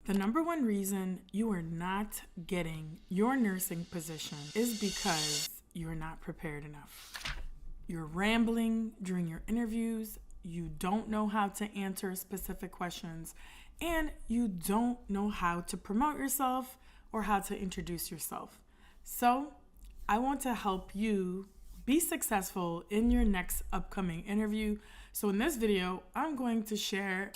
The number one reason you are not getting your nursing position is because you're not prepared enough. You're rambling during your interviews, you don't know how to answer specific questions, and you don't know how to promote yourself or how to introduce yourself. So, I want to help you be successful in your next upcoming interview. So in this video, I'm going to share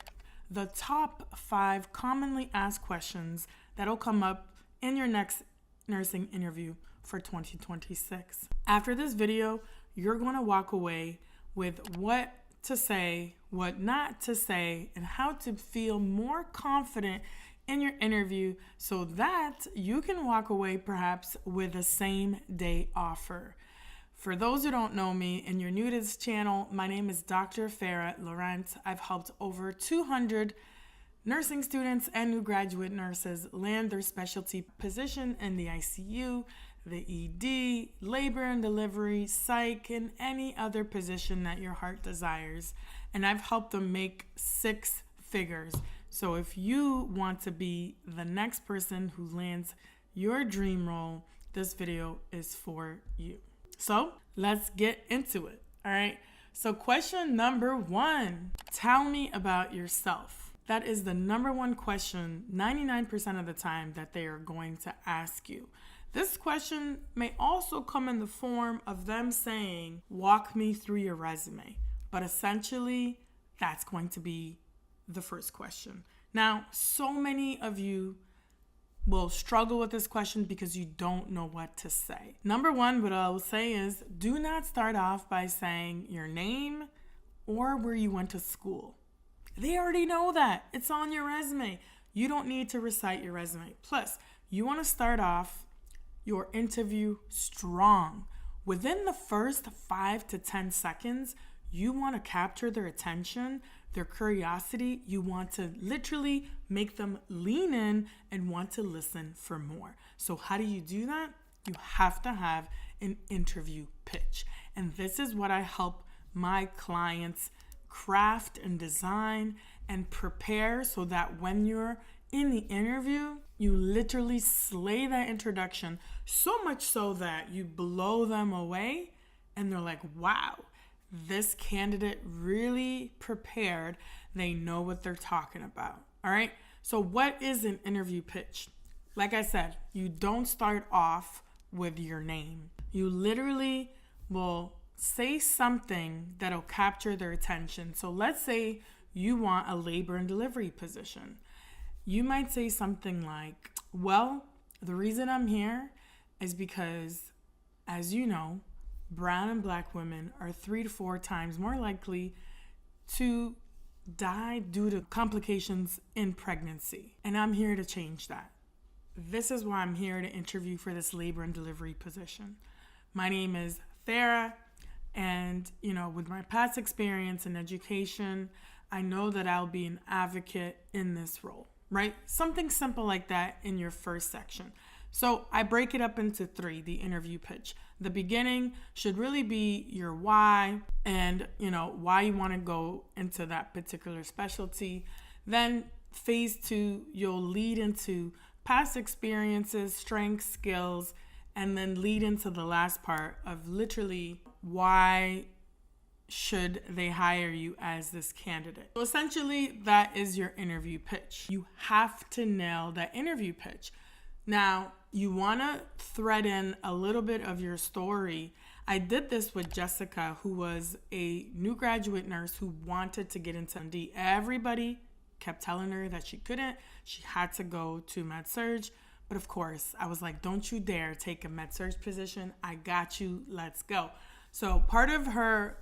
the top 5 commonly asked questions that'll come up in your next nursing interview for 2026. After this video, you're going to walk away with what to say, what not to say, and how to feel more confident in your interview so that you can walk away perhaps with a same day offer. For those who don't know me and you're new to this channel, my name is Dr. Farah Laurent. I've helped over 200 nursing students and new graduate nurses land their specialty position in the ICU, the ED, labor and delivery, psych, and any other position that your heart desires. And I've helped them make 6 figures. So if you want to be the next person who lands your dream role, this video is for you. So let's get into it. All right. So question number 1, tell me about yourself. That is the number one question 99% of the time that they are going to ask you. This question may also come in the form of them saying, walk me through your resume. But essentially, that's going to be the first question. Now, so many of you will struggle with this question because you don't know what to say. Number 1, what I will say is, do not start off by saying your name or where you went to school. They already know that. It's on your resume. You don't need to recite your resume. Plus, you want to start off your interview strong. Within the first 5 to 10 seconds, you want to capture their attention, their curiosity. You want to literally make them lean in and want to listen for more. So how do you do that? You have to have an interview pitch. And this is what I help my clients craft and design and prepare so that when you're in the interview, you literally slay that introduction so much so that you blow them away and they're like, wow, this candidate really prepared. They know what they're talking about. All right. So what is an interview pitch? Like I said, you don't start off with your name. You literally will say something that'll capture their attention. So let's say you want a labor and delivery position. You might say something like, well, the reason I'm here is because, as you know, brown and black women are 3 to 4 times more likely to die due to complications in pregnancy. And I'm here to change that. This is why I'm here to interview for this labor and delivery position. My name is Farah, and with my past experience in education, I know that I'll be an advocate in this role, right? Something simple like that in your first section. So I break it up into 3, the interview pitch. The beginning should really be your why and, why you want to go into that particular specialty. Then phase 2, you'll lead into past experiences, strengths, skills, and then lead into the last part of literally why should they hire you as this candidate. So essentially, that is your interview pitch. You have to nail that interview pitch. Now, you want to thread in a little bit of your story. I did this with Jessica, who was a new graduate nurse who wanted to get into MD. Everybody kept telling her that she couldn't. She had to go to med-surg. But of course, I was like, don't you dare take a med-surg position. I got you. Let's go. So part of her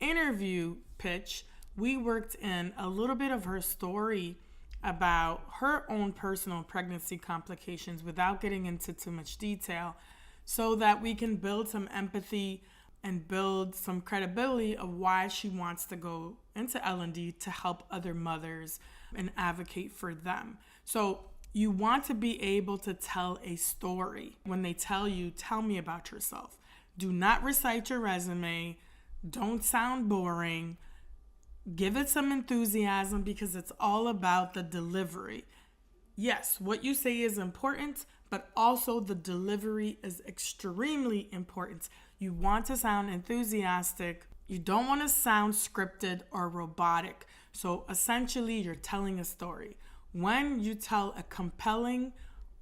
interview pitch, we worked in a little bit of her story about her own personal pregnancy complications without getting into too much detail so that we can build some empathy and build some credibility of why she wants to go into L&D to help other mothers and advocate for them. So you want to be able to tell a story. When they tell you, tell me about yourself. Do not recite your resume. Don't sound boring. Give it some enthusiasm because it's all about the delivery. yes, what you say is important, but also the delivery is extremely important. You want to sound enthusiastic. You don't want to sound scripted or robotic. So essentially, you're telling a story. When you tell a compelling,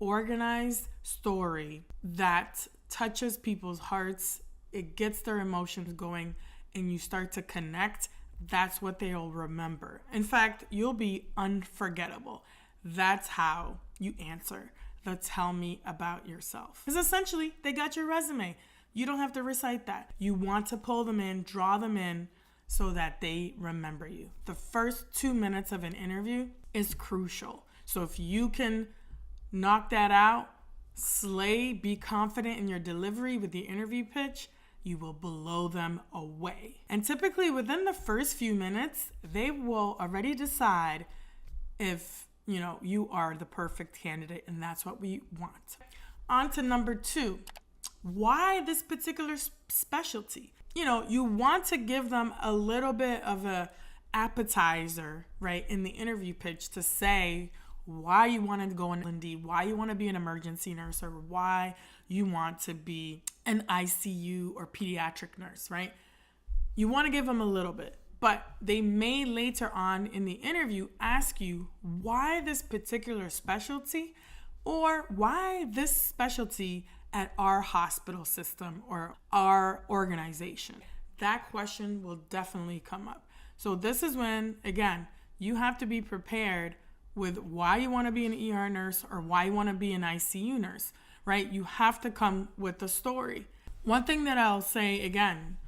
organized story that touches people's hearts, it gets their emotions going, and you start to connect, that's what they'll remember. In fact, you'll be unforgettable. That's how you answer the tell me about yourself. Because essentially, they got your resume. You don't have to recite that. You want to pull them in, draw them in, so that they remember you. The first 2 minutes of an interview is crucial. So if you can knock that out, slay, be confident in your delivery with the interview pitch, you will blow them away. And typically within the first few minutes, they will already decide if, you are the perfect candidate, and that's what we want. On to number 2. Why this particular specialty? You want to give them a little bit of a appetizer, right, in the interview pitch to say why you want to go in L&D, why you want to be an emergency nurse, or why you want to be an ICU or pediatric nurse, right? You want to give them a little bit, but they may later on in the interview ask you why this particular specialty, or why this specialty at our hospital system or our organization. That question will definitely come up. So this is when, again, you have to be prepared with why you want to be an ER nurse or why you want to be an ICU nurse, right? You have to come with a story. One thing that I'll say again,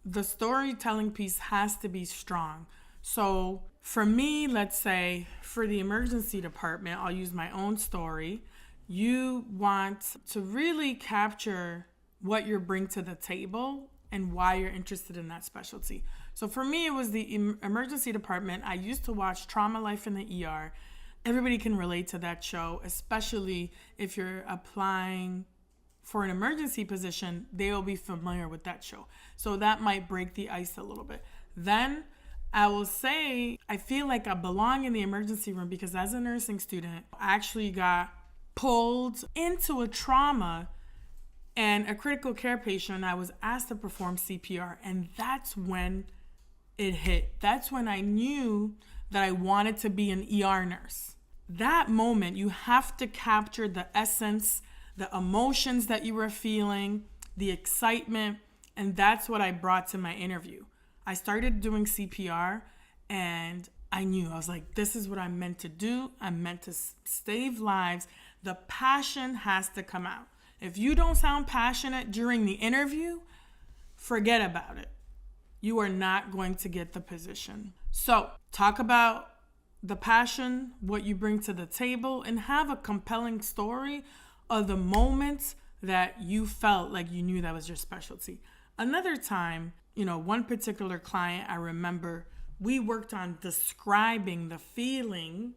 the storytelling piece has to be strong. So for me, let's say for the emergency department, I'll use my own story. You want to really capture what you bring to the table and why you're interested in that specialty. So for me, it was the emergency department. I used to watch Trauma Life in the ER. Everybody can relate to that show, especially if you're applying for an emergency position, they will be familiar with that show. So that might break the ice a little bit. Then I will say, I feel like I belong in the emergency room because as a nursing student, I actually got pulled into a trauma and a critical care patient. I was asked to perform CPR, and that's when it hit. That's when I knew that I wanted to be an ER nurse. That moment, you have to capture the essence, the emotions that you were feeling, the excitement, and that's what I brought to my interview. I started doing CPR, and I knew, I was like, this is what I'm meant to do. I'm meant to save lives. The passion has to come out. If you don't sound passionate during the interview, forget about it. You are not going to get the position. So talk about the passion, what you bring to the table, and have a compelling story of the moments that you felt like you knew that was your specialty. Another time, one particular client, I remember we worked on describing the feeling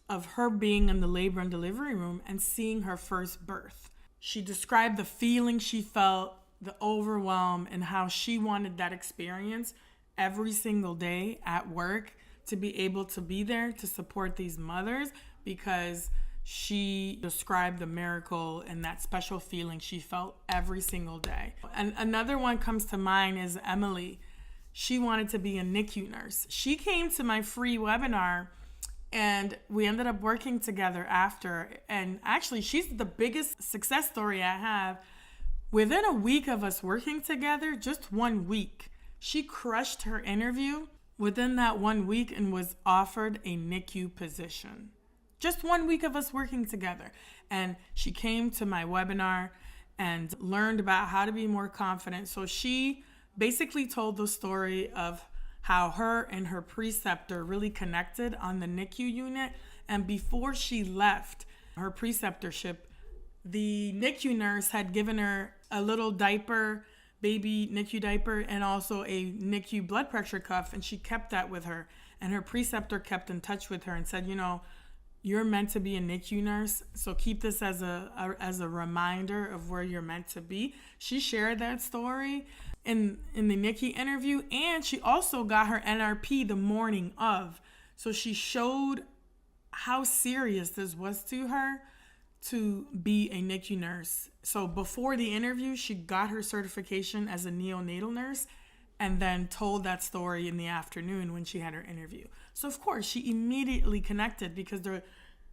of her being in the labor and delivery room and seeing her first birth. She described the feeling she felt, the overwhelm, and how she wanted that experience every single day at work to be able to be there to support these mothers, because she described the miracle and that special feeling she felt every single day. And another one comes to mind is Emily. She wanted to be a NICU nurse. She came to my free webinar and we ended up working together after. And actually, she's the biggest success story I have. Within a week of us working together, just 1 week, she crushed her interview within that 1 week and was offered a NICU position. Just 1 week of us working together. And she came to my webinar and learned about how to be more confident. So she basically told the story of how her and her preceptor really connected on the NICU unit. And before she left her preceptorship, the NICU nurse had given her a little diaper, baby NICU diaper, and also a NICU blood pressure cuff. And she kept that with her. And her preceptor kept in touch with her and said, you're meant to be a NICU nurse, so keep this as a reminder of where you're meant to be. She shared that story in the NICU interview, and she also got her NRP the morning of. So she showed how serious this was to her to be a NICU nurse. So before the interview, she got her certification as a neonatal nurse and then told that story in the afternoon when she had her interview. So of course, she immediately connected because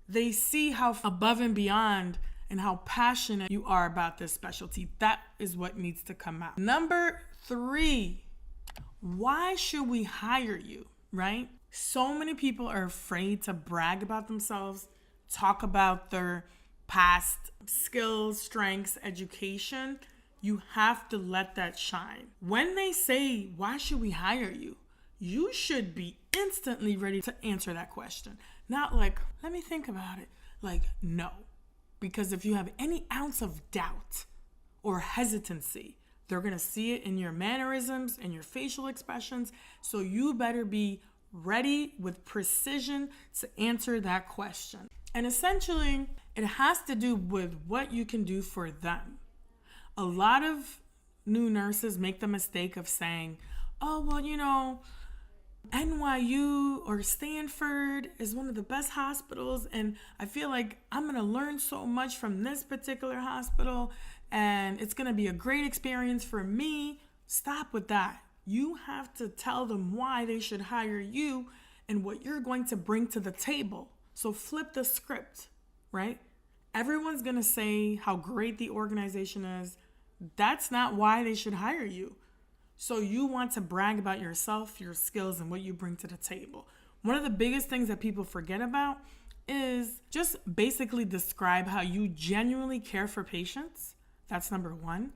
they see how above and beyond and how passionate you are about this specialty. That is what needs to come out. Number 3, why should we hire you, right? So many people are afraid to brag about themselves, talk about their past skills, strengths, education. You have to let that shine. When they say, why should we hire you? You should be instantly ready to answer that question. Not like, let me think about it. Like, no. Because if you have any ounce of doubt or hesitancy, they're going to see it in your mannerisms and your facial expressions. So you better be ready with precision to answer that question. And essentially, it has to do with what you can do for them. A lot of new nurses make the mistake of saying, oh, well, NYU or Stanford is one of the best hospitals, and I feel like I'm going to learn so much from this particular hospital, and it's going to be a great experience for me. Stop with that. You have to tell them why they should hire you and what you're going to bring to the table. So flip the script, right? Everyone's going to say how great the organization is. That's not why they should hire you. So you want to brag about yourself, your skills, and what you bring to the table. One of the biggest things that people forget about is just basically describe how you genuinely care for patients. That's number 1.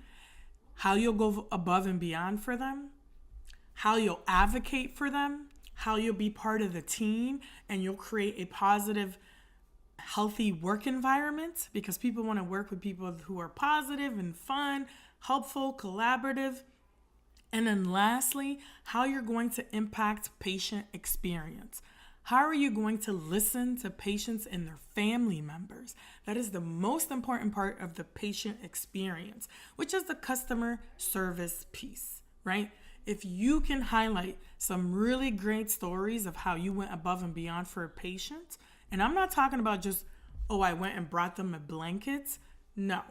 How you'll go above and beyond for them. How you'll advocate for them. How you'll be part of the team and you'll create a positive, healthy work environment because people want to work with people who are positive and fun, helpful, collaborative. And then lastly, how you're going to impact patient experience. How are you going to listen to patients and their family members? That is the most important part of the patient experience, which is the customer service piece, right? If you can highlight some really great stories of how you went above and beyond for a patient, and I'm not talking about just, oh, I went and brought them a blanket. No.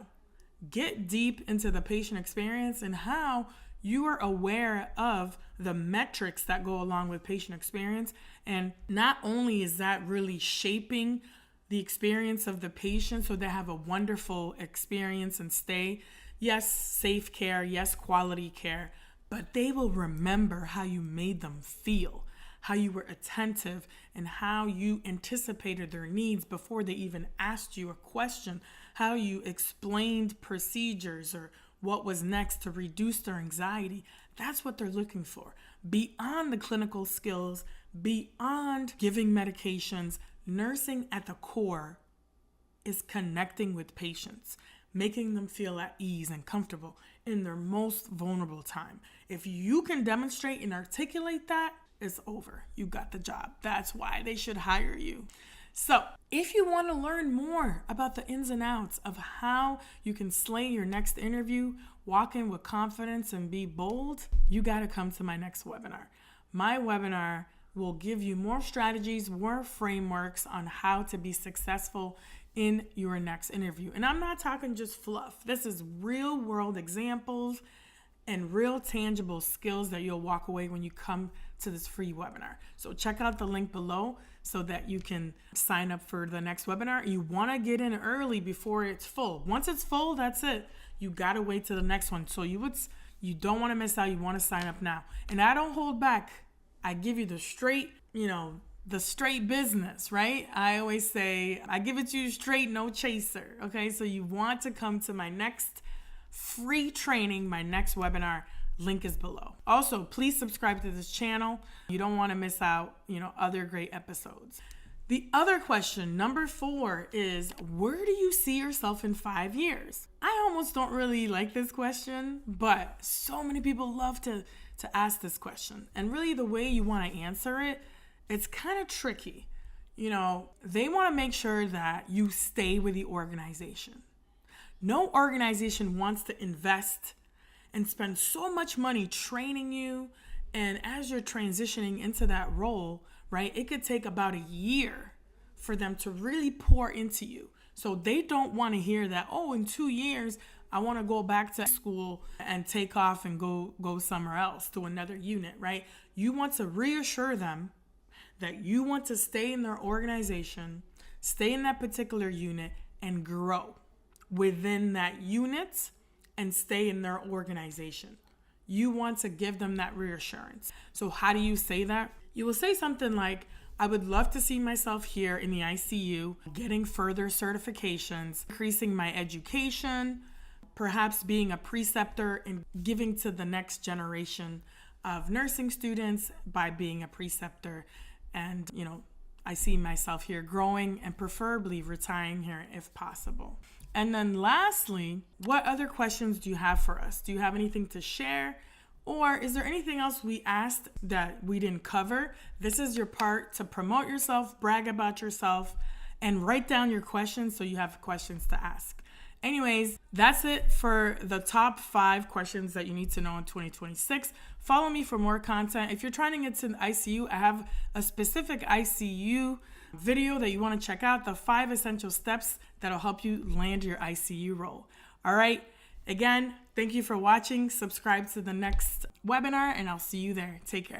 Get deep into the patient experience and how you are aware of the metrics that go along with patient experience. And not only is that really shaping the experience of the patient so they have a wonderful experience and stay, yes, safe care, yes, quality care, but they will remember how you made them feel, how you were attentive, and how you anticipated their needs before they even asked you a question, how you explained procedures or what was next to reduce their anxiety. That's what they're looking for. Beyond the clinical skills, beyond giving medications, nursing at the core is connecting with patients, making them feel at ease and comfortable in their most vulnerable time. If you can demonstrate and articulate that, it's over. You got the job. That's why they should hire you. So if you want to learn more about the ins and outs of how you can slay your next interview, walk in with confidence and be bold, you got to come to my next webinar. My webinar will give you more strategies, more frameworks on how to be successful in your next interview. And I'm not talking just fluff. This is real world examples and real tangible skills that you'll walk away when you come to this free webinar. So check out the link below so that you can sign up for the next webinar. You want to get in early before it's full. Once it's full, that's it. You got to wait to the next one. So you don't want to miss out. You want to sign up now. And I don't hold back. I give you the straight, the straight business, right? I always say, I give it to you straight, no chaser. Okay. So you want to come to my next free training, my next webinar. Link is below. Also, please subscribe to this channel. You don't want to miss out, other great episodes. The other question, number 4, is where do you see yourself in 5 years? I almost don't really like this question, but so many people love to ask this question. And really the way you want to answer it, it's kind of tricky. They want to make sure that you stay with the organization. No organization wants to invest and spend so much money training you. And as you're transitioning into that role, right, it could take about a year for them to really pour into you. So they don't want to hear that, oh, in 2 years, I want to go back to school and take off and go somewhere else to another unit, right? You want to reassure them that you want to stay in their organization, stay in that particular unit, and grow within that unit and stay in their organization. You want to give them that reassurance. So how do you say that? You will say something like, I would love to see myself here in the ICU, getting further certifications, increasing my education, perhaps being a preceptor and giving to the next generation of nursing students by being a preceptor. And, I see myself here growing and preferably retiring here if possible. And then lastly, what other questions do you have for us? Do you have anything to share? Or is there anything else we asked that we didn't cover? This is your part to promote yourself, brag about yourself, and write down your questions so you have questions to ask. Anyways, that's it for the top 5 questions that you need to know in 2026. Follow me for more content. If you're trying to get to the ICU, I have a specific ICU video that you want to check out, the 5 essential steps that'll help you land your ICU role. All right. Again, thank you for watching. Subscribe to the next webinar and I'll see you there. Take care.